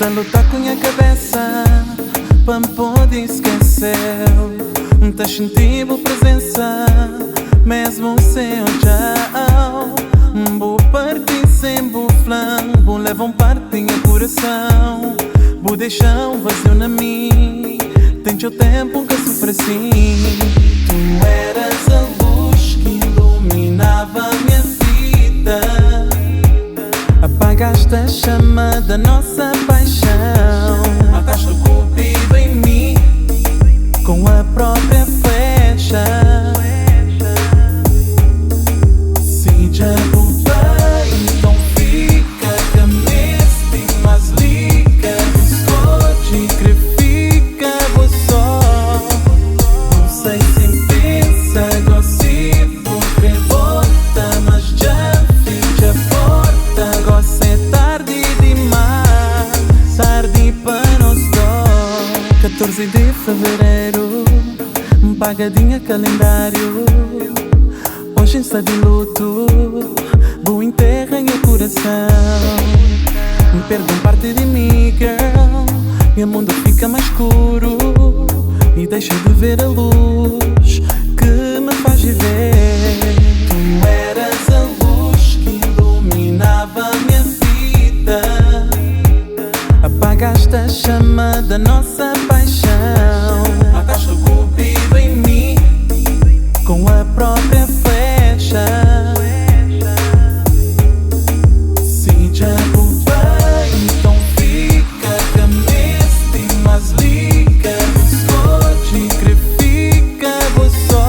Tá lutar com a cabeça pra me poder esquecer. Tá sentindo presença mesmo sem olhar. Vou partir sem vou flan, vou levar parte em coração. Vou deixar um vazio na mim. Tem teu tempo que sofre assim. Tu eras a luz que iluminava a minha vida. Apagaste a chama da nossa paixão. Mataste o cupido em mim com a própria flecha. Se já voltar, então fica que neste mas liga esconde que fica vou só. Não sei se pensa gosto que volta, mas já fica porta. Gosto é tarde demais, tarde para nós dois. 14 de fevereiro, pagadinha calendário. Hoje está de luto, vou enterrar em coração. Me perdo parte de mim, girl, e o mundo fica mais escuro. E deixa de ver a luz que me faz viver. Tu eras a luz que iluminava a minha vida. Apagaste a chama da nossa paixão. Mataste o cupido em mim com a própria flecha. Se já voltar, então fica que neste mas liga esconde que fica vou só.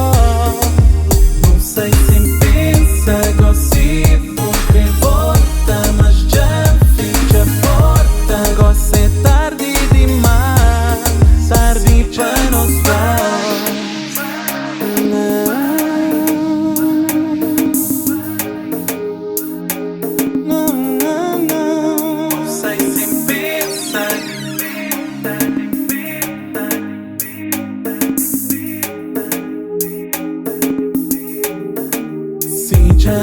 Não sei se pensa gosto que volta, mas já fica porta. Gosto é tarde demais, tarde para nós dois. Não sei se pensa. Se já